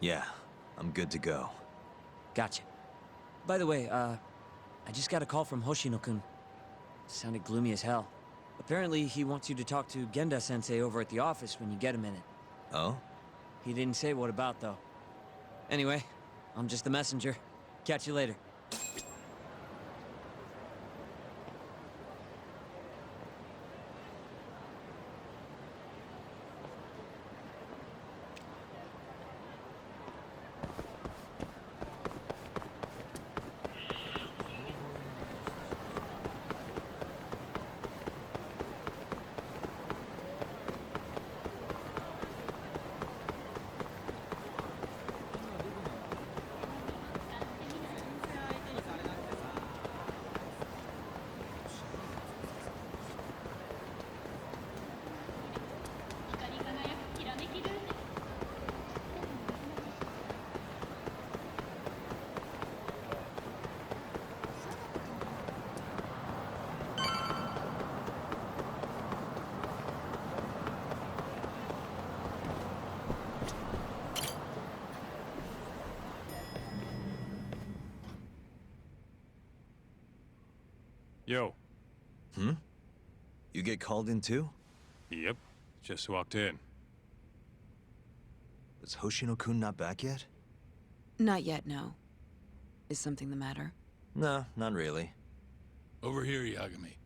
Yeah, I'm good to go. Gotcha. By the way, I just got a call from Hoshino-kun. Sounded gloomy as hell. Apparently, he wants you to talk to Genda-sensei over at the office when you get a minute. Oh? He didn't say what about, though. Anyway, I'm just the messenger. Catch you later. Yo. Hmm? You get called in too? Yep. Just walked in. Is Hoshino-kun not back yet? Not yet, no. Is something the matter? No, not really. Over here, Yagami.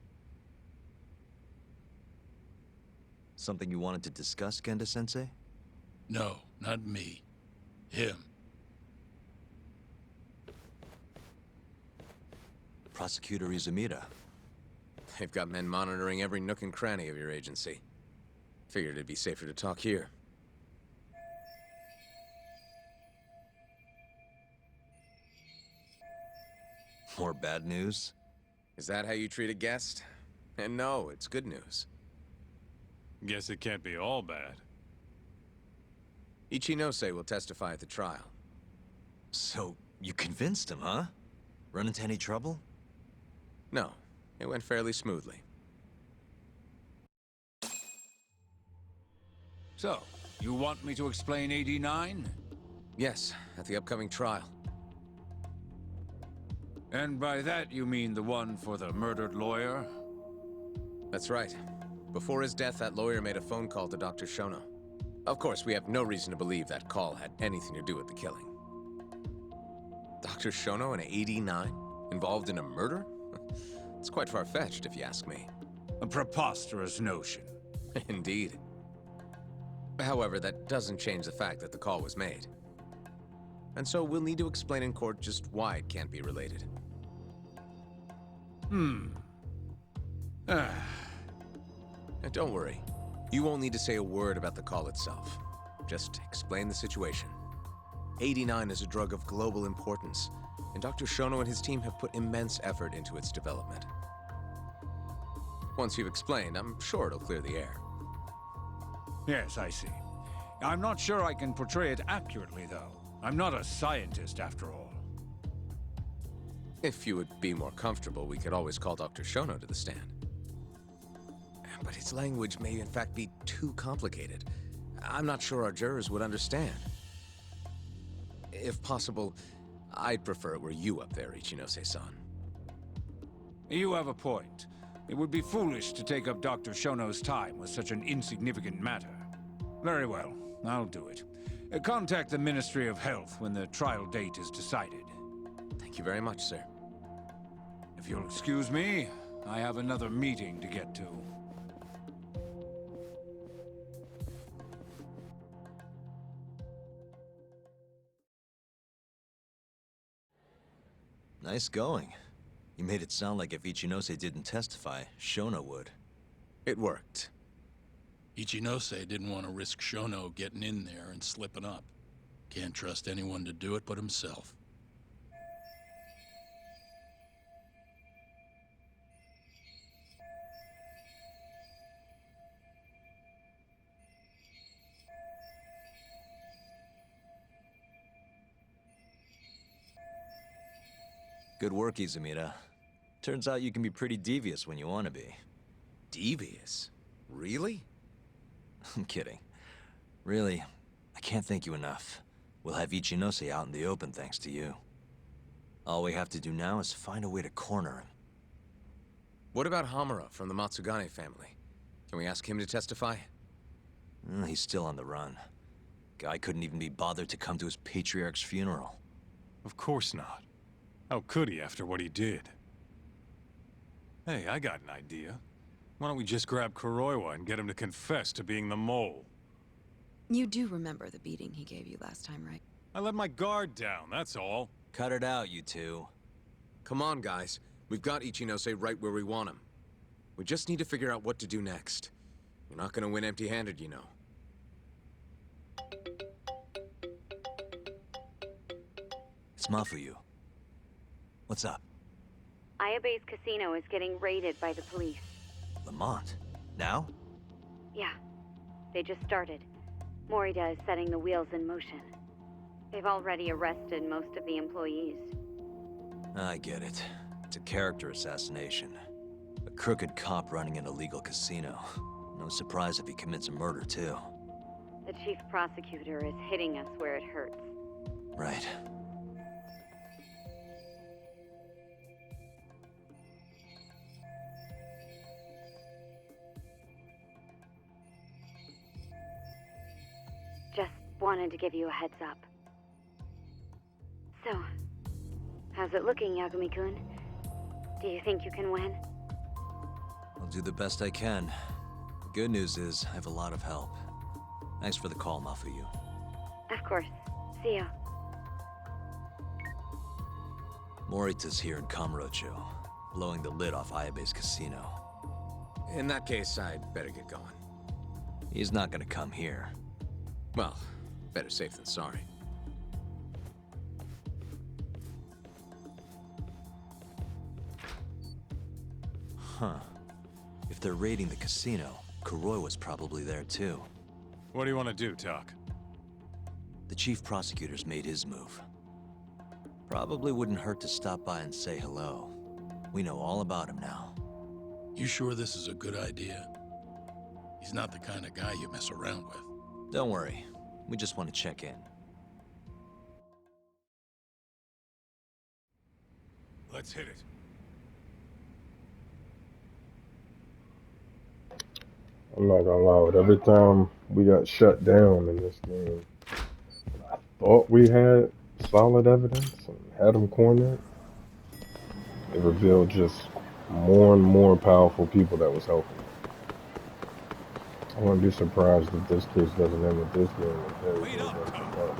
Something you wanted to discuss, Genda-sensei? No, not me. Him. Prosecutor Izumida. They've got men monitoring every nook and cranny of your agency. Figured it'd be safer to talk here. More bad news? Is that how you treat a guest? And no, it's good news. Guess it can't be all bad. Ichinose will testify at the trial. So, you convinced him, huh? Run into any trouble? No, it went fairly smoothly. So, you want me to explain 89? Yes, at the upcoming trial. And by that you mean the one for the murdered lawyer? That's right. Before his death, that lawyer made a phone call to Dr. Shono. Of course, we have no reason to believe that call had anything to do with the killing. Dr. Shono, an 89, involved in a murder? It's quite far-fetched, if you ask me. A preposterous notion. Indeed. However, that doesn't change the fact that the call was made. And so we'll need to explain in court just why it can't be related. And don't worry. You won't need to say a word about the call itself. Just explain the situation. 89 is a drug of global importance, and Dr. Shono and his team have put immense effort into its development. Once you've explained, I'm sure it'll clear the air. Yes, I see. I'm not sure I can portray it accurately, though. I'm not a scientist, after all. If you would be more comfortable, we could always call Dr. Shono to the stand. But his language may in fact be too complicated. I'm not sure our jurors would understand. If possible, I'd prefer it were you up there, Ichinose-san. You have a point. It would be foolish to take up Dr. Shono's time with such an insignificant matter. Very well, I'll do it. Contact the Ministry of Health when the trial date is decided. Thank you very much, sir. If you'll excuse me, I have another meeting to get to. Nice going. You made it sound like if Ichinose didn't testify, Shono would. It worked. Ichinose didn't want to risk Shono getting in there and slipping up. Can't trust anyone to do it but himself. Good work, Izumida. Turns out you can be pretty devious when you want to be. Devious? Really? I'm kidding. Really, I can't thank you enough. We'll have Ichinose out in the open thanks to you. All we have to do now is find a way to corner him. What about Hamura from the Matsugane family? Can we ask him to testify? He's still on the run. Guy couldn't even be bothered to come to his patriarch's funeral. Of course not. How could he after what he did? Hey, I got an idea. Why don't we just grab Kuroiwa and get him to confess to being the mole? You do remember the beating he gave you last time, right? I let my guard down, that's all. Cut it out, you two. Come on, guys. We've got Ichinose right where we want him. We just need to figure out what to do next. You're not gonna win empty-handed, you know. It's Mafuyu. What's up? Ayabe's casino is getting raided by the police. Lamont? Now? Yeah, they just started. Morita is setting the wheels in motion. They've already arrested most of the employees. I get it. It's a character assassination. A crooked cop running an illegal casino. No surprise if he commits a murder, too. The chief prosecutor is hitting us where it hurts. Right. Just wanted to give you a heads up. So, how's it looking, Yagami-kun? Do you think you can win? I'll do the best I can. The good news is, I have a lot of help. Thanks for the call, Mafuyu. Of course. See ya. Morita's here in Kamurocho, blowing the lid off Ayabe's casino. In that case, I'd better get going. He's not gonna come here. Well, better safe than sorry. Huh. If they're raiding the casino, Kuroi was probably there too. What do you want to do, Doc? The chief prosecutor's made his move. Probably wouldn't hurt to stop by and say hello. We know all about him now. You sure this is a good idea? He's not the kind of guy you mess around with. Don't worry. We just want to check in. Let's hit it. I'm not gonna lie, with every time we got shut down in this game, I thought we had solid evidence and had them cornered. It revealed just more and more powerful people that was helping. I wouldn't be surprised if this case doesn't end with this being a very Wait up, good Tom. part.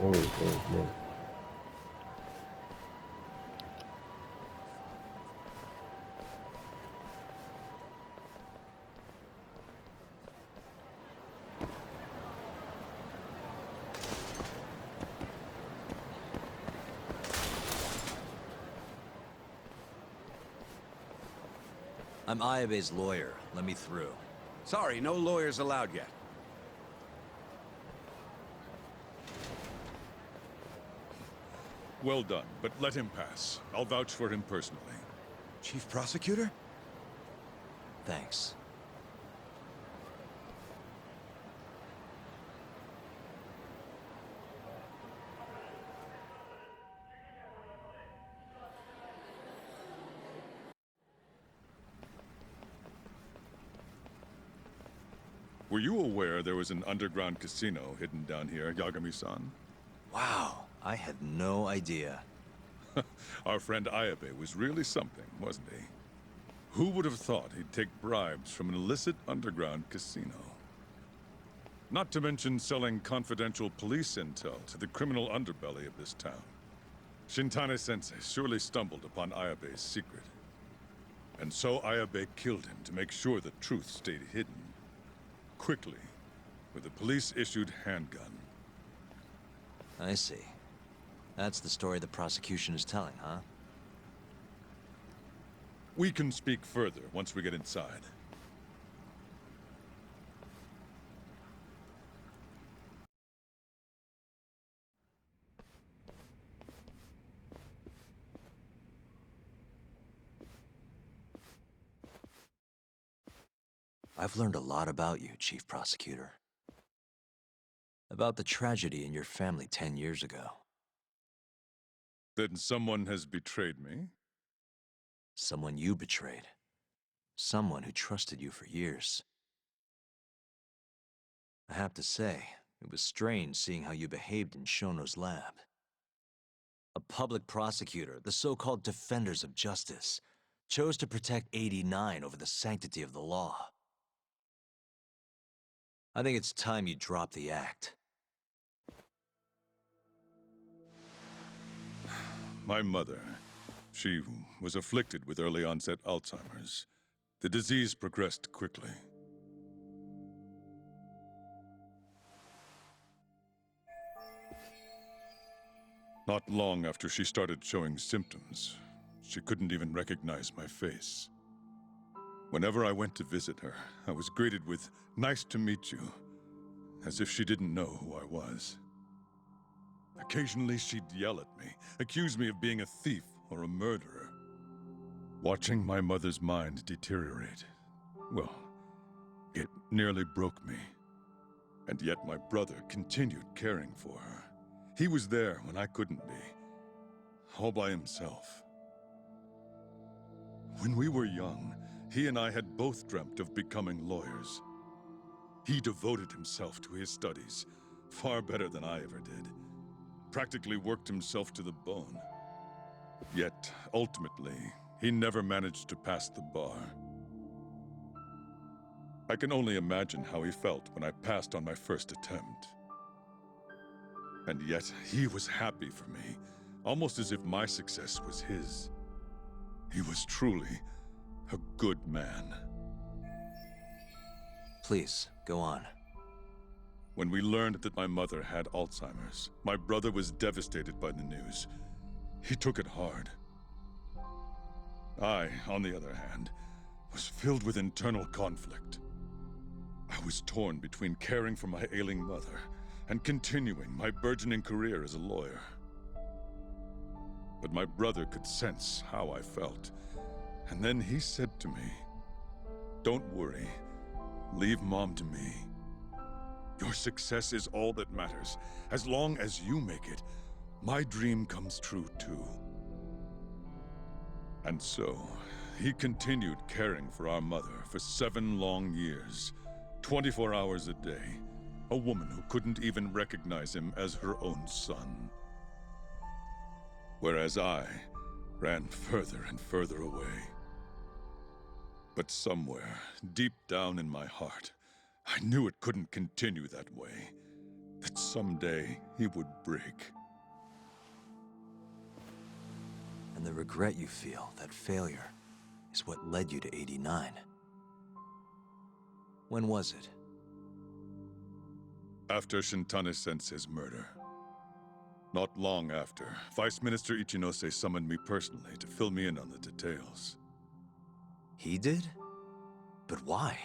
Oh, I'm Ayabe's lawyer. Let me through. Sorry, no lawyers allowed yet. Well done, but let him pass. I'll vouch for him personally. Chief Prosecutor? Thanks. Were you aware there was an underground casino hidden down here, Yagami-san? Wow, I had no idea. Our friend Ayabe was really something, wasn't he? Who would have thought he'd take bribes from an illicit underground casino? Not to mention selling confidential police intel to the criminal underbelly of this town. Shintane-sensei surely stumbled upon Ayabe's secret. And so Ayabe killed him to make sure the truth stayed hidden. Quickly, with a police-issued handgun. I see. That's the story the prosecution is telling, huh? We can speak further once we get inside. I've learned a lot about you, Chief Prosecutor. About the tragedy in your family 10 years ago. Then someone has betrayed me? Someone you betrayed. Someone who trusted you for years. I have to say, it was strange seeing how you behaved in Shono's lab. A public prosecutor, the so-called defenders of justice, chose to protect 89 over the sanctity of the law. I think it's time you drop the act. My mother, she was afflicted with early onset Alzheimer's. The disease progressed quickly. Not long after she started showing symptoms, she couldn't even recognize my face. Whenever I went to visit her, I was greeted with, "Nice to meet you," as if she didn't know who I was. Occasionally, she'd yell at me, accuse me of being a thief or a murderer. Watching my mother's mind deteriorate, well, it nearly broke me. And yet my brother continued caring for her. He was there when I couldn't be, all by himself. When we were young, he and I had both dreamt of becoming lawyers. He devoted himself to his studies, far better than I ever did. Practically worked himself to the bone. Yet, ultimately, he never managed to pass the bar. I can only imagine how he felt when I passed on my first attempt. And yet, he was happy for me, almost as if my success was his. He was truly a good man. Please, go on. When we learned that my mother had Alzheimer's, my brother was devastated by the news. He took it hard. I, on the other hand, was filled with internal conflict. I was torn between caring for my ailing mother and continuing my burgeoning career as a lawyer. But my brother could sense how I felt, and then he said to me, "Don't worry, leave Mom to me. Your success is all that matters. As long as you make it, my dream comes true too." And so, he continued caring for our mother for 7 long years, 24 hours a day, a woman who couldn't even recognize him as her own son. Whereas I ran further and further away. But somewhere, deep down in my heart, I knew it couldn't continue that way, that someday he would break. And the regret you feel, that failure, is what led you to 89. When was it? After Shintane-sensei's murder. Not long after, Vice Minister Ichinose summoned me personally to fill me in on the details. He did? But why?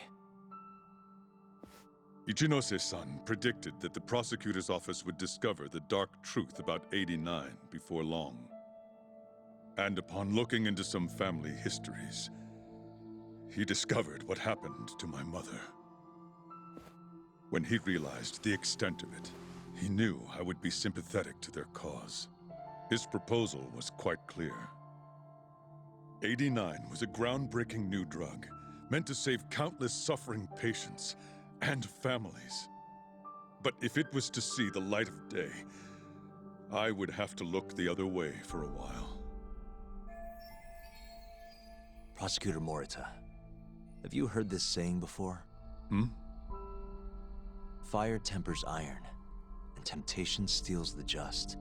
Ichinose-san predicted that the prosecutor's office would discover the dark truth about 89 before long. And upon looking into some family histories, he discovered what happened to my mother. When he realized the extent of it, he knew I would be sympathetic to their cause. His proposal was quite clear. 89 was a groundbreaking new drug, meant to save countless suffering patients and families. But if it was to see the light of day, I would have to look the other way for a while. Prosecutor Morita, have you heard this saying before? Fire tempers iron, and temptation steals the just.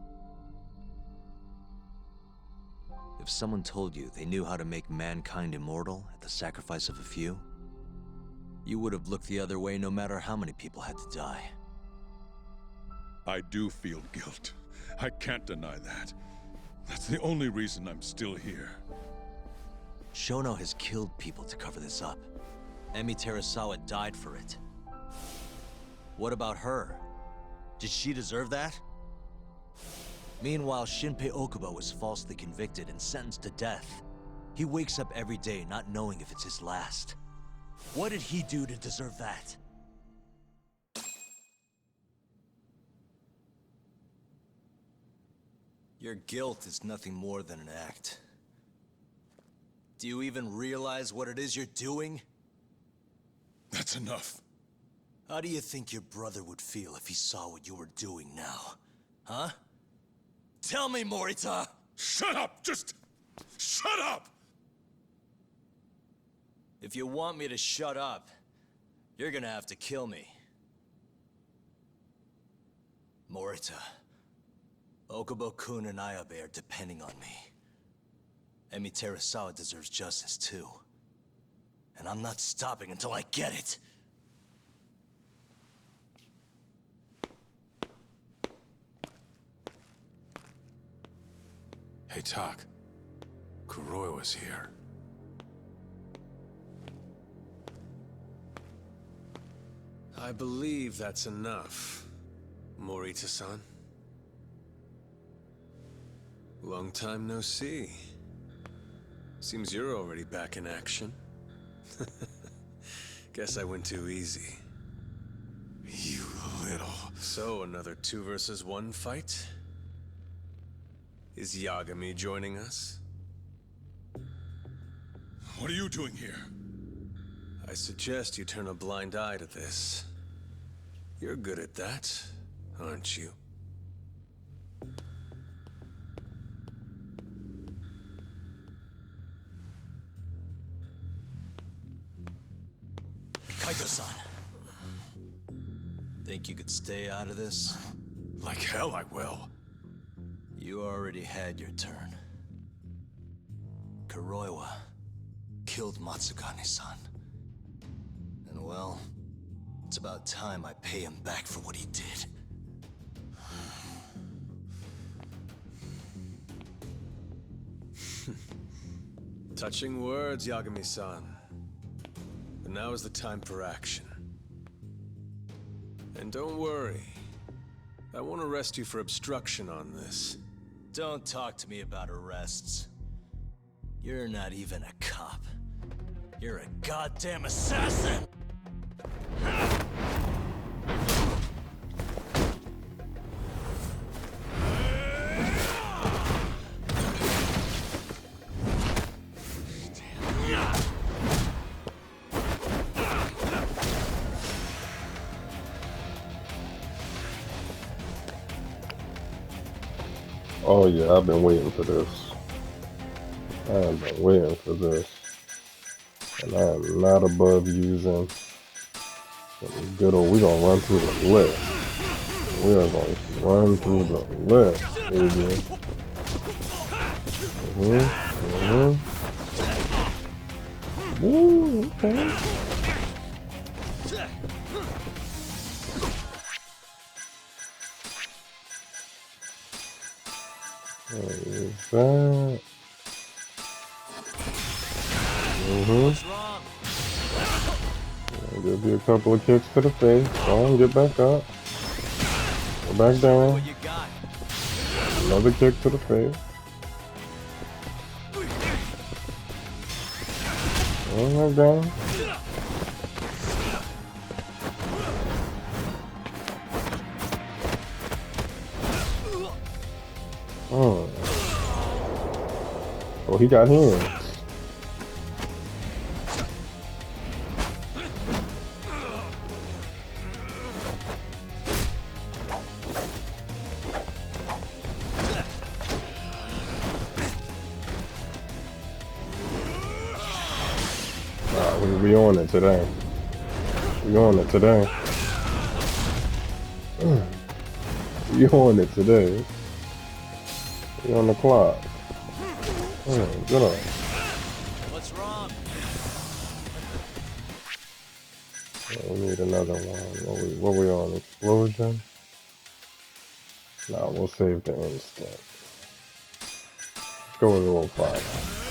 If someone told you they knew how to make mankind immortal at the sacrifice of a few, you would have looked the other way no matter how many people had to die. I do feel guilt. I can't deny that. That's the only reason I'm still here. Shono has killed people to cover this up. Emi Terasawa died for it. What about her? Did she deserve that? Meanwhile, Shinpei Okubo was falsely convicted and sentenced to death. He wakes up every day not knowing if it's his last. What did he do to deserve that? Your guilt is nothing more than an act. Do you even realize what it is you're doing? That's enough. How do you think your brother would feel if he saw what you were doing now? Huh? Tell me, Morita! Shut up! Just shut up! If you want me to shut up, you're gonna have to kill me. Morita, Okubo-kun and Ayabe are depending on me. Emi Terasawa deserves justice too. And I'm not stopping until I get it. Hey, Tak. Kuroiwa's here. I believe that's enough, Morita-san. Long time no see. Seems you're already back in action. Guess I went too easy. You little... So, another 2 versus 1 fight? Is Yagami joining us? What are you doing here? I suggest you turn a blind eye to this. You're good at that, aren't you? Kaito-san. Think you could stay out of this? Like hell I will. You already had your turn. Kuroiwa killed Matsugane-san. And well, it's about time I pay him back for what he did. Touching words, Yagami-san. But now is the time for action. And don't worry. I won't arrest you for obstruction on this. Don't talk to me about arrests. You're not even a cop. You're a goddamn assassin! Oh yeah, I've been waiting for this. I've been waiting for this. And I am not above using some good old... We're gonna run through the list. We are going to run through the list, baby. Woo, okay. Is that? Give you a couple of kicks to the face. Go on, get back up. Go back down. Another kick to the face. Go back down. Oh, he got hands. We on it today. We on it today. We on it today. We on the clock. Good on. What's wrong? We need another one. What we on? Explosion? Nah, we'll save the instant. Let's go with level 5.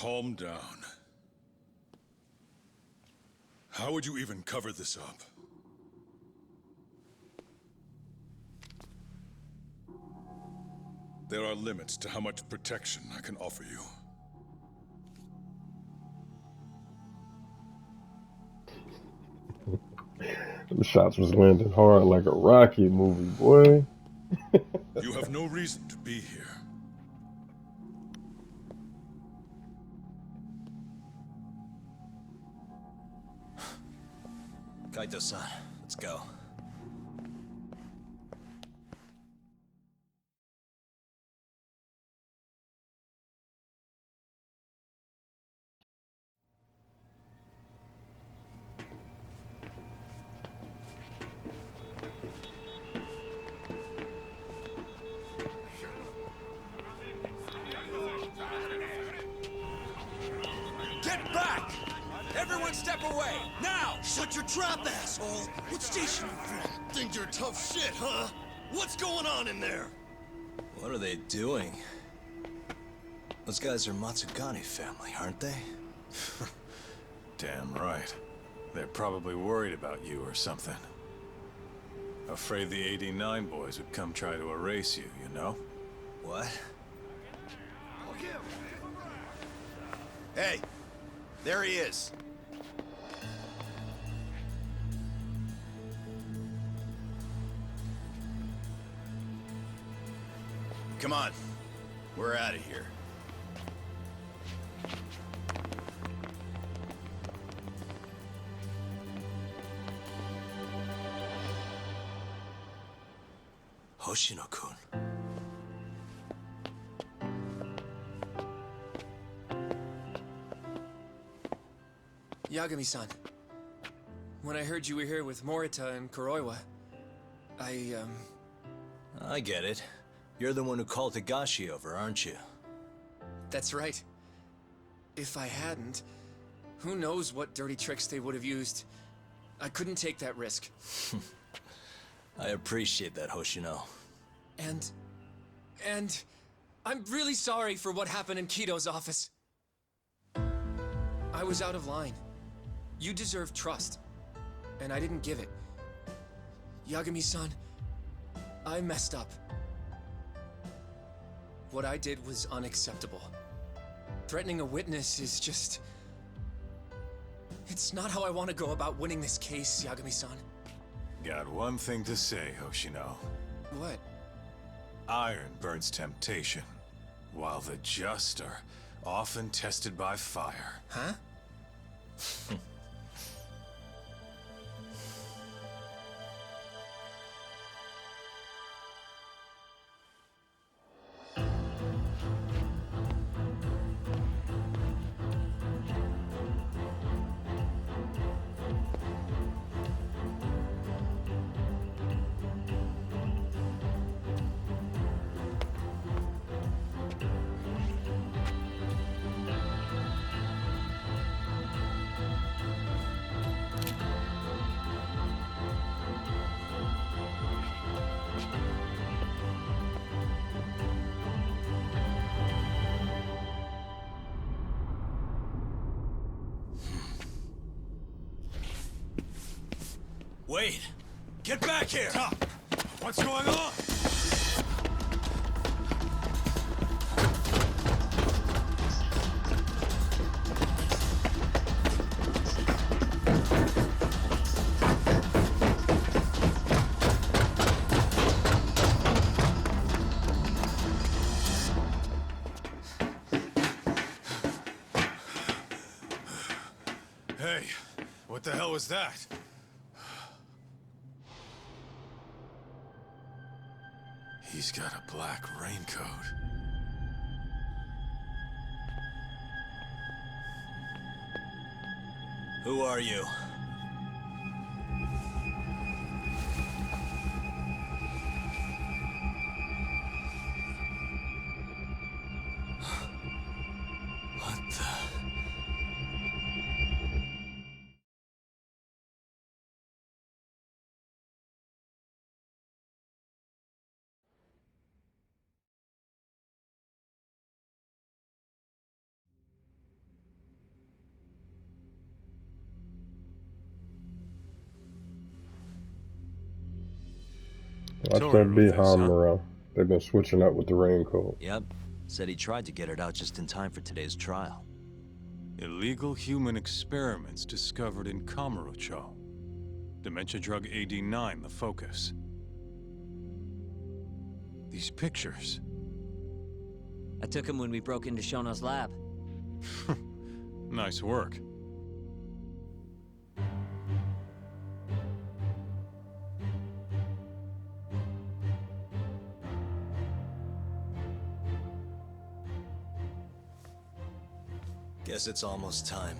Calm down. How would you even cover this up? There are limits to how much protection I can offer you. The shots was landing hard like a Rocky movie, boy. You have no reason to be here. Kaito-san, let's go. Get back! Everyone step away! Now! Shut your trap, asshole! What station you from? Think you're tough shit, huh? What's going on in there? What are they doing? Those guys are Matsugane family, aren't they? Damn right. They're probably worried about you or something. Afraid the 89 boys would come try to erase you, you know? What? Hey, there he is. Come on, we're out of here. Hoshino-kun. Yagami-san, when I heard you were here with Morita and Kuroiwa, I get it. You're the one who called Higashi over, aren't you? That's right. If I hadn't, who knows what dirty tricks they would have used. I couldn't take that risk. I appreciate that, Hoshino. And I'm really sorry for what happened in Kito's office. I was out of line. You deserve trust, and I didn't give it. Yagami-san, I messed up. What I did was unacceptable. Threatening a witness is just... It's not how I want to go about winning this case, Yagami-san. Got one thing to say, Hoshino. What? Iron burns temptation, while the just are often tested by fire. Huh? Wait! Get back here! Stop! What's going on? Hey, what the hell was that? He's got a black raincoat. Who are you? What the... Watch Told that her about this, huh? Beehive. They've been switching up with the raincoat. Yep. Said he tried to get it out just in time for today's trial. Illegal human experiments discovered in Kamurocho. Dementia drug AD9, the focus. These pictures. I took him when we broke into Shono's lab. Nice work. Guess it's almost time.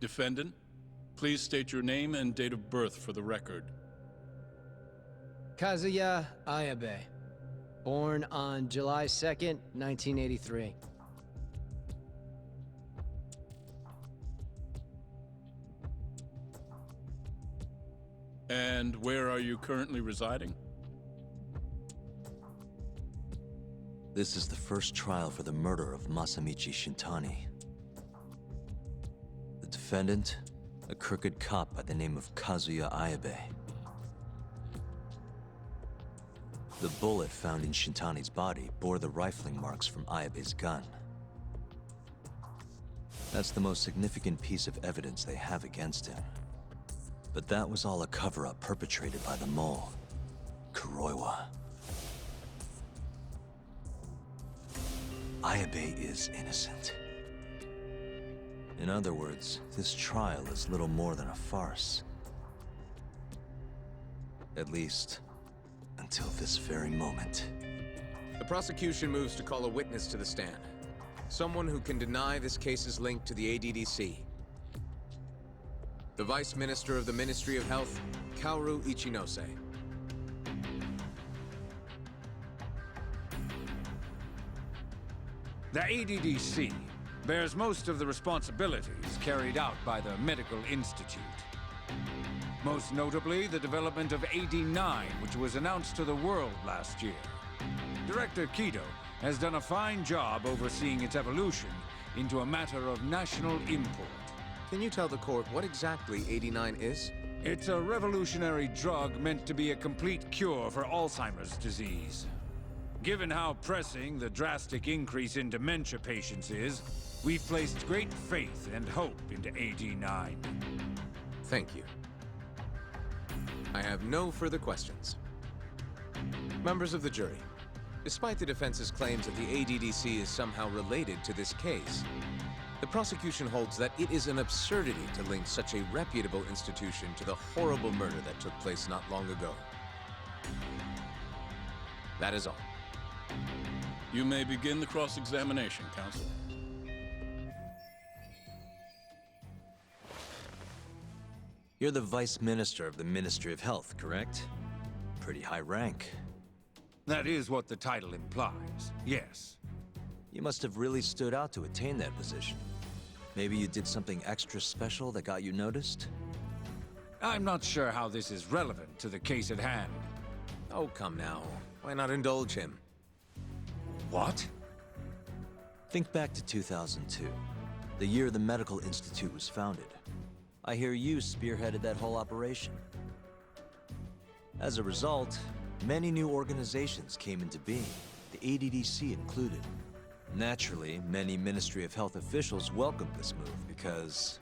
Defendant, please state your name and date of birth for the record. Kazuya Ayabe. Born on July 2nd, 1983. And where are you currently residing? This is the first trial for the murder of Masamichi Shintani. The defendant, a crooked cop by the name of Kazuya Ayabe. The bullet found in Shintani's body bore the rifling marks from Ayabe's gun. That's the most significant piece of evidence they have against him. But that was all a cover-up perpetrated by the mole, Kuroiwa. Ayabe is innocent. In other words, this trial is little more than a farce. At least, until this very moment. The prosecution moves to call a witness to the stand. Someone who can deny this case's link to the ADDC. The Vice Minister of the Ministry of Health, Kaoru Ichinose. The ADDC bears most of the responsibilities carried out by the Medical Institute. Most notably, the development of AD9, which was announced to the world last year. Director Kido has done a fine job overseeing its evolution into a matter of national import. Can you tell the court what exactly AD9 is? It's a revolutionary drug meant to be a complete cure for Alzheimer's disease. Given how pressing the drastic increase in dementia patients is, we've placed great faith and hope into AD9. Thank you. I have no further questions. Members of the jury, despite the defense's claims that the ADDC is somehow related to this case, the prosecution holds that it is an absurdity to link such a reputable institution to the horrible murder that took place not long ago. That is all. You may begin the cross-examination, counsel. You're the Vice Minister of the Ministry of Health, correct? Pretty high rank. That is what the title implies, yes. You must have really stood out to attain that position. Maybe you did something extra special that got you noticed? I'm not sure how this is relevant to the case at hand. Oh, come now. Why not indulge him? What? Think back to 2002, the year the Medical Institute was founded. I hear you spearheaded that whole operation. As a result, many new organizations came into being, the ADDC included. Naturally, many Ministry of Health officials welcomed this move because...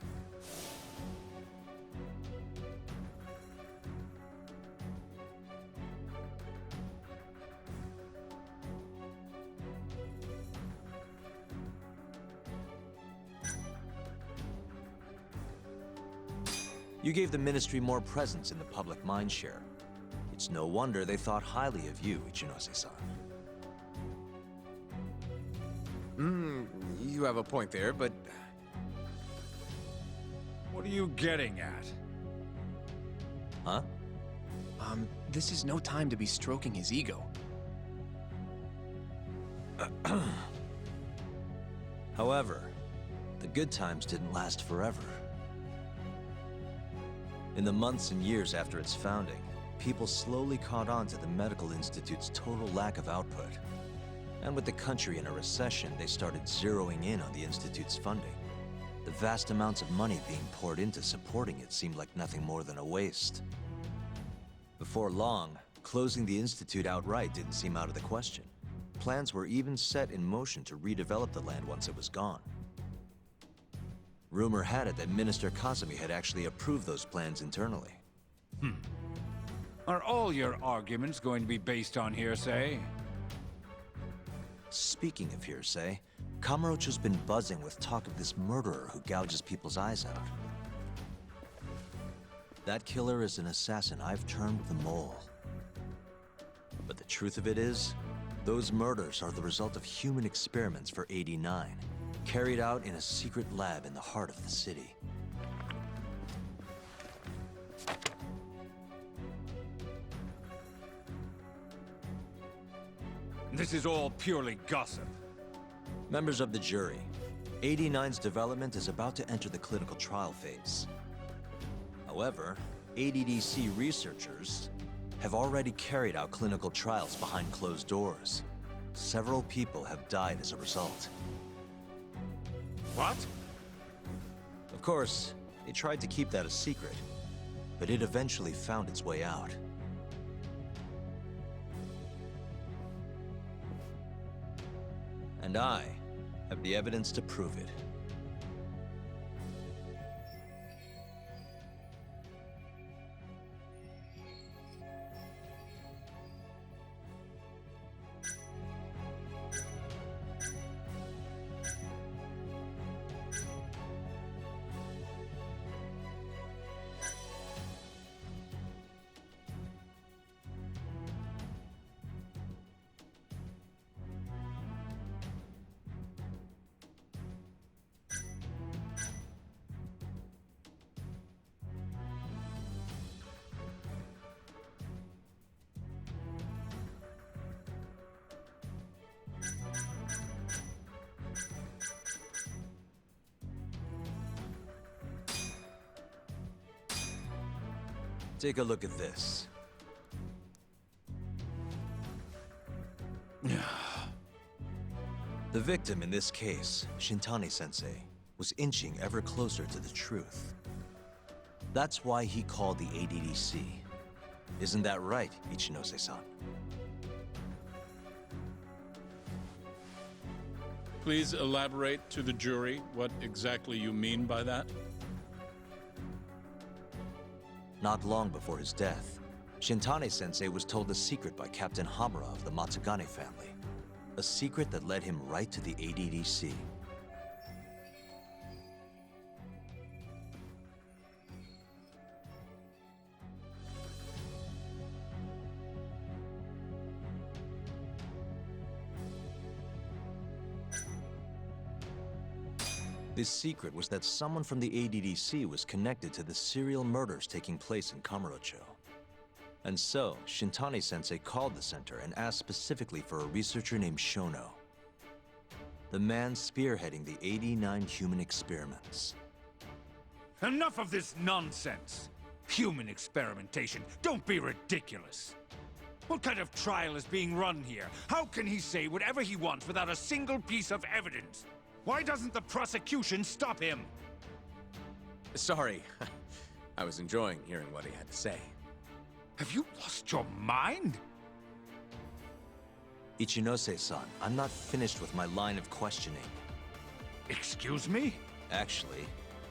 You gave the Ministry more presence in the public mindshare. It's no wonder they thought highly of you, Ichinose-san. You have a point there, but... What are you getting at? Huh? This is no time to be stroking his ego. However, the good times didn't last forever. In the months and years after its founding, people slowly caught on to the medical institute's total lack of output. And with the country in a recession, they started zeroing in on the institute's funding. The vast amounts of money being poured into supporting it seemed like nothing more than a waste. Before long, closing the institute outright didn't seem out of the question. Plans were even set in motion to redevelop the land once it was gone. Rumor had it that Minister Kazumi had actually approved those plans internally. Are all your arguments going to be based on hearsay? Speaking of hearsay, Kamurocho's been buzzing with talk of this murderer who gouges people's eyes out. That killer is an assassin I've termed the Mole. But the truth of it is, those murders are the result of human experiments for 89, carried out in a secret lab in the heart of the city. This is all purely gossip. Members of the jury, 89's development is about to enter the clinical trial phase. However, ADDC researchers have already carried out clinical trials behind closed doors. Several people have died as a result. What? Of course, they tried to keep that a secret, but it eventually found its way out. And I have the evidence to prove it. Take a look at this. The victim in this case, Shintani-sensei, was inching ever closer to the truth. That's why he called the ADDC. Isn't that right, Ichinose-san? Please elaborate to the jury what exactly you mean by that. Not long before his death, Shintani-sensei was told a secret by Captain Hamura of the Matsugane family. A secret that led him right to the ADDC. This secret was that someone from the ADDC was connected to the serial murders taking place in Kamurocho. And so, Shintani-sensei called the center and asked specifically for a researcher named Shono. The man spearheading the 89 human experiments. Enough of this nonsense! Human experimentation, don't be ridiculous! What kind of trial is being run here? How can he say whatever he wants without a single piece of evidence? Why doesn't the prosecution stop him? Sorry. I was enjoying hearing what he had to say. Have you lost your mind? Ichinose-san, I'm not finished with my line of questioning. Excuse me? Actually,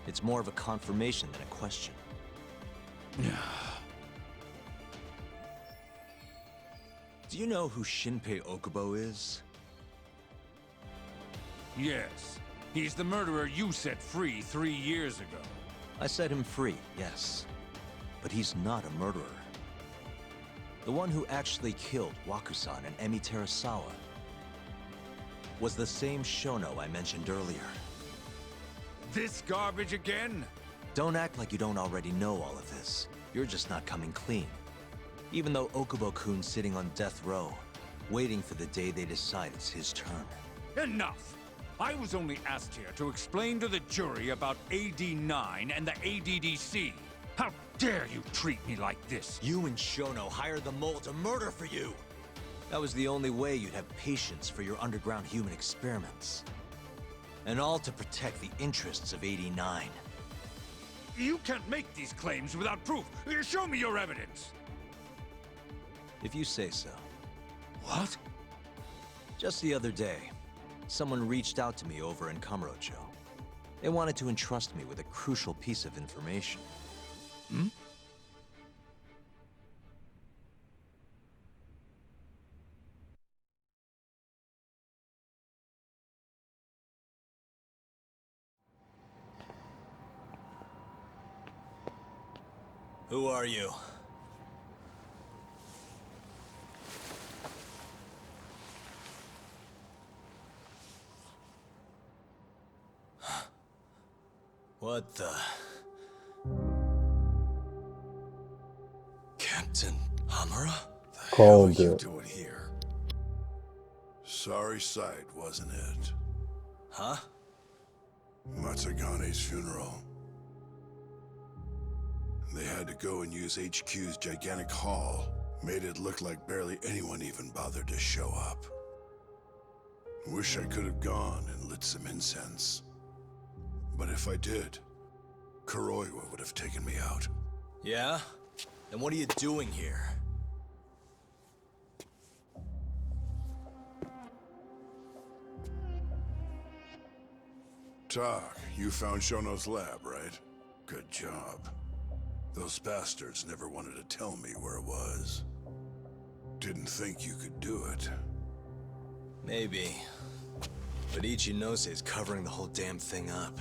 it's more of a confirmation than a question. Do you know who Shinpei Okubo is? Yes. He's the murderer you set free 3 years ago. I set him free, yes. but he's not a murderer. The one who actually killed Wakusan and Emi Terasawa was the same Shono I mentioned earlier. This garbage again? Don't act like you don't already know all of this. You're just not coming clean. Even though Okubo-kun's sitting on death row, waiting for the day they decide it's his turn. Enough! I was only asked here to explain to the jury about AD-9 and the ADDC. How dare you treat me like this? You and Shono hired the mole to murder for you! That was the only way you'd have patience for your underground human experiments. And all to protect the interests of 89. You can't make these claims without proof. Show me your evidence. If you say so. What? Just the other day, someone reached out to me over in Kamurocho. They wanted to entrust me with a crucial piece of information. Hmm? Who are you? What the... Captain Hamura? The hell are Called you it. doing here? Sorry sight, wasn't it? Huh? Matsugane's funeral. They had to go and use HQ's gigantic hall. Made it look like barely anyone even bothered to show up. Wish I could have gone and lit some incense. But if I did, Kuroiwa would have taken me out. Yeah? Then what are you doing here? Tak, you found Shono's lab, right? Good job. Those bastards never wanted to tell me where it was. Didn't think you could do it. Maybe. But Ichinose is covering the whole damn thing up.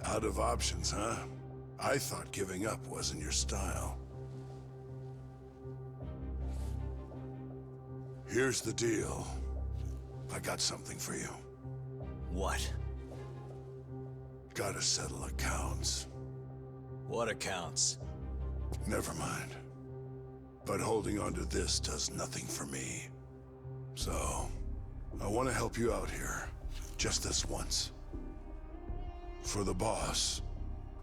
Out of options, huh? I thought giving up wasn't your style. Here's the deal. I got something for you. What? Gotta settle accounts. What accounts? Never mind. But holding on to this does nothing for me. So, I want to help you out here. Just this once. For the boss,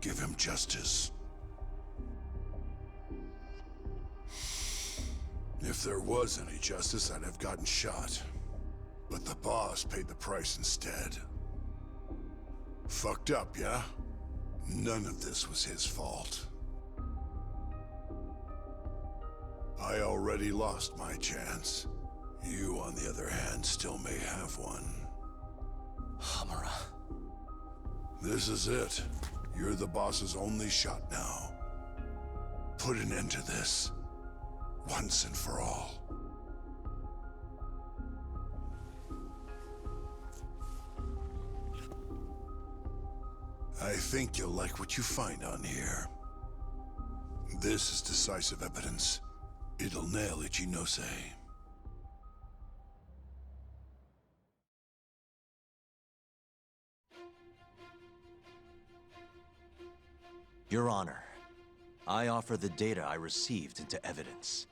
give him justice. If there was any justice, I'd have gotten shot. But the boss paid the price instead. Fucked up, yeah? None of this was his fault. I already lost my chance. You, on the other hand, still may have one. Hamura. This is it. You're the boss's only shot now. Put an end to this. Once and for all. I think you'll like what you find on here. This is decisive evidence. It'll nail Ichinose. Your Honor, I offer the data I received into evidence.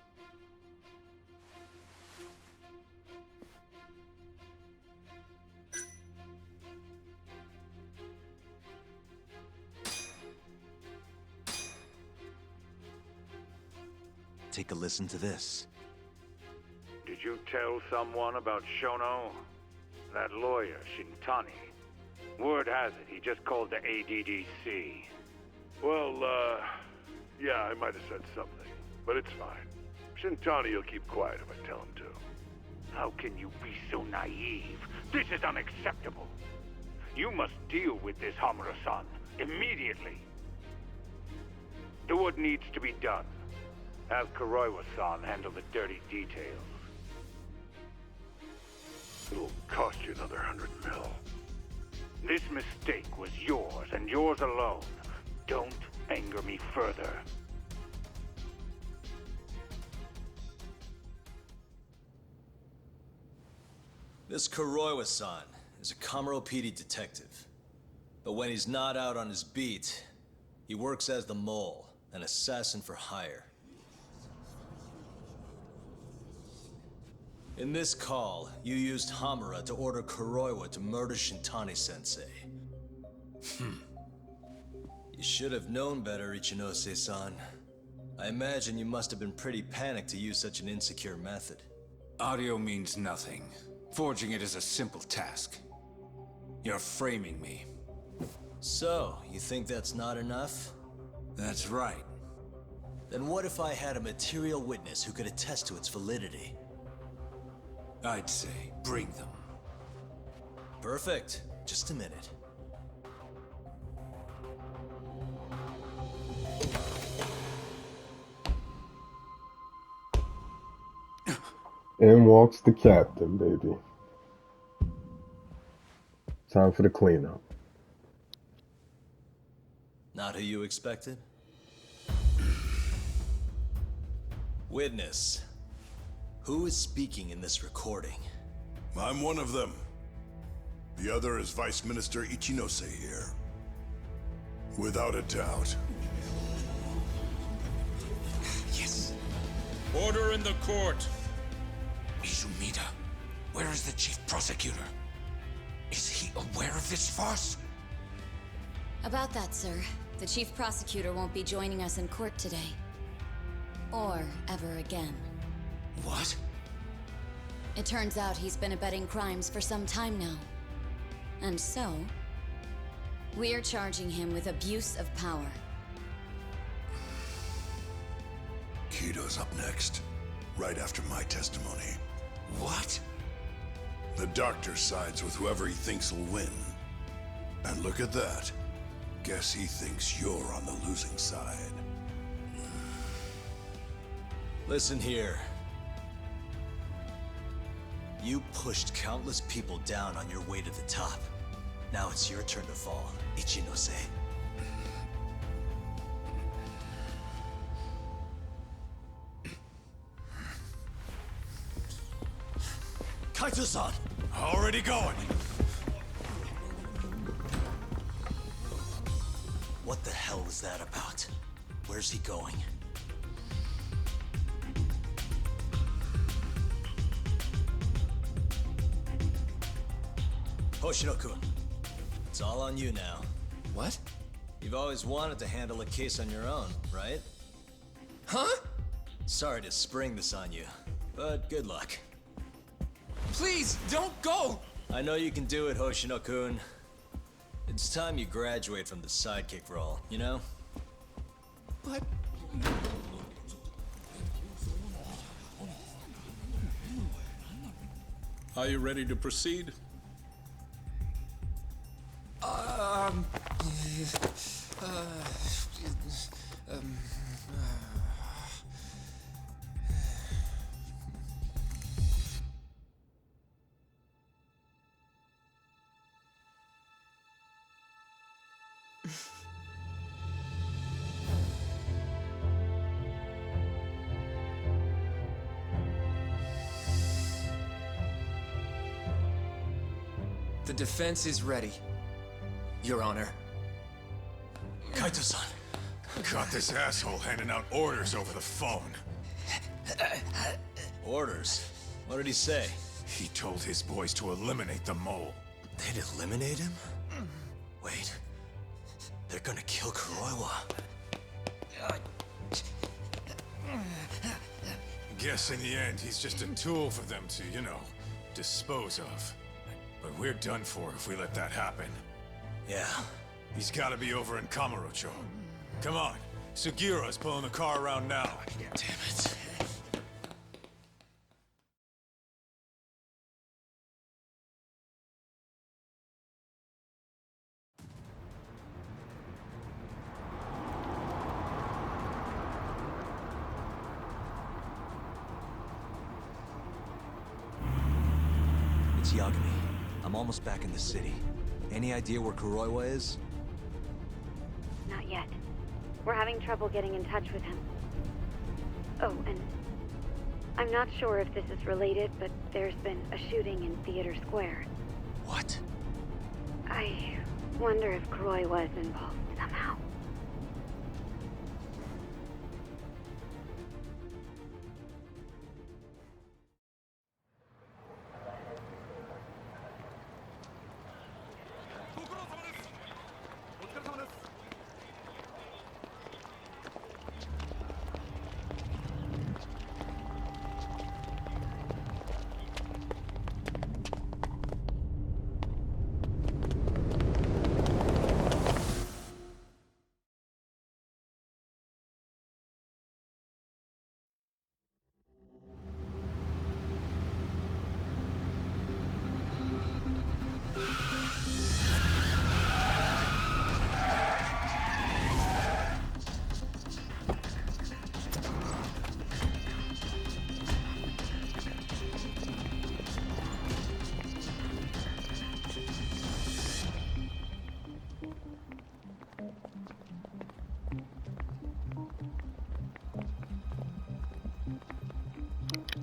Take a listen to this. Did you tell someone about Shono? That lawyer, Shintani. Word has it, he just called the ADDC. Well, yeah, I might have said something, but it's fine. Shintani will keep quiet if I tell him to. How can you be so naive? This is unacceptable. You must deal with this Hamura-san immediately. Do what needs to be done. Have Kuroiwa-san handle the dirty details. It'll cost you another 100 mil. This mistake was yours and yours alone. Don't anger me further. This Kuroiwa-san is a Kamuro PD detective. But when he's not out on his beat, he works as the mole, an assassin for hire. In this call, you used Hamura to order Kuroiwa to murder Shintani-sensei. You should have known better, Ichinose-san. I imagine you must have been pretty panicked to use such an insecure method. Audio means nothing. Forging it is a simple task. You're framing me. So, you think that's not enough? That's right. Then what if I had a material witness who could attest to its validity? I'd say, bring them. Perfect. Just a minute. In walks the captain, baby. Time for the cleanup. Not who you expected? Witness. Who is speaking in this recording? I'm one of them. The other is Vice Minister Ichinose here. Without a doubt. Yes. Order in the court. Izumida, where is the chief prosecutor? Is he aware of this farce? About that, sir. The chief prosecutor won't be joining us in court today. Or ever again. What? It turns out he's been abetting crimes for some time now. And so, we're charging him with abuse of power. Kito's up next, right after my testimony. What? The doctor sides with whoever he thinks will win. And look at that. Guess he thinks you're on the losing side. Listen here. You pushed countless people down on your way to the top. Now it's your turn to fall, Ichinose. Kaito-san! Already going. What the hell is that about? Where's he going? Hoshino-kun, it's all on you now. What? You've always wanted to handle a case on your own, right? Huh? Sorry to spring this on you, but good luck. Please, don't go! I know you can do it, Hoshino-kun. It's time you graduate from the sidekick role, you know? But... Are you ready to proceed? The defense is ready, Your Honor. Kaito-san. Got this asshole handing out orders over the phone. Orders? What did he say? He told his boys to eliminate the mole. They'd eliminate him? Wait. They're gonna kill Kuroiwa. Guess in the end, he's just a tool for them to, you know, dispose of. But we're done for if we let that happen. Yeah. He's gotta be over in Kamurocho. Come on. Sugiura's pulling the car around now. Damn it. It's Yagami. I'm almost back in the city. Any idea where Kuroiwa is? Not yet. We're having trouble getting in touch with him. Oh, and I'm not sure if this is related, but there's been a shooting in Theater Square. What? I wonder if Croy was involved somehow.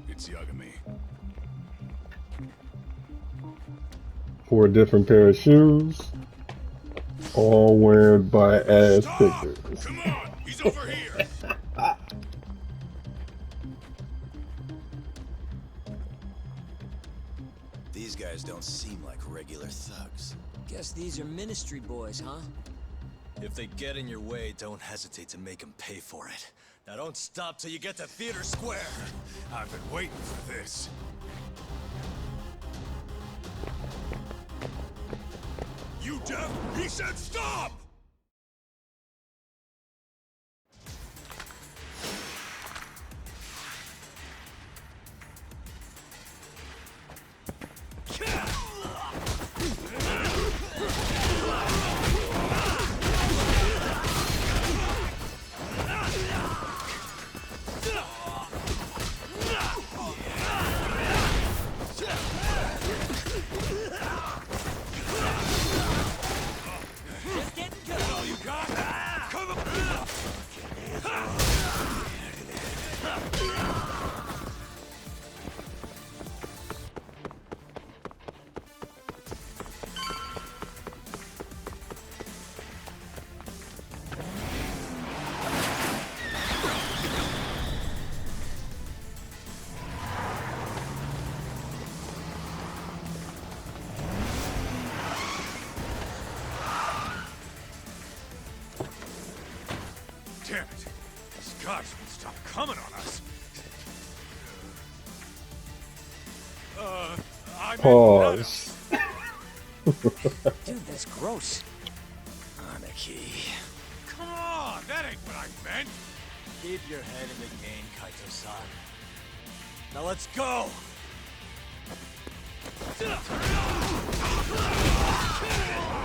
It's Yagami. 4 different pair of shoes, all wearing by ass pickers. Come on, he's over here. These guys don't seem like regular thugs. Guess these are ministry boys, huh? If they get in your way, don't hesitate to make them pay for it. Now don't stop till you get to Theater Square. I've been waiting for this. You deaf? He said stop! Damn it! These guys won't stop coming on us. I meant Pause. Dude, that's gross. Anarchy. Come on, that ain't what I meant. Keep your head in the game, Kaito-san. Now let's go! Come on!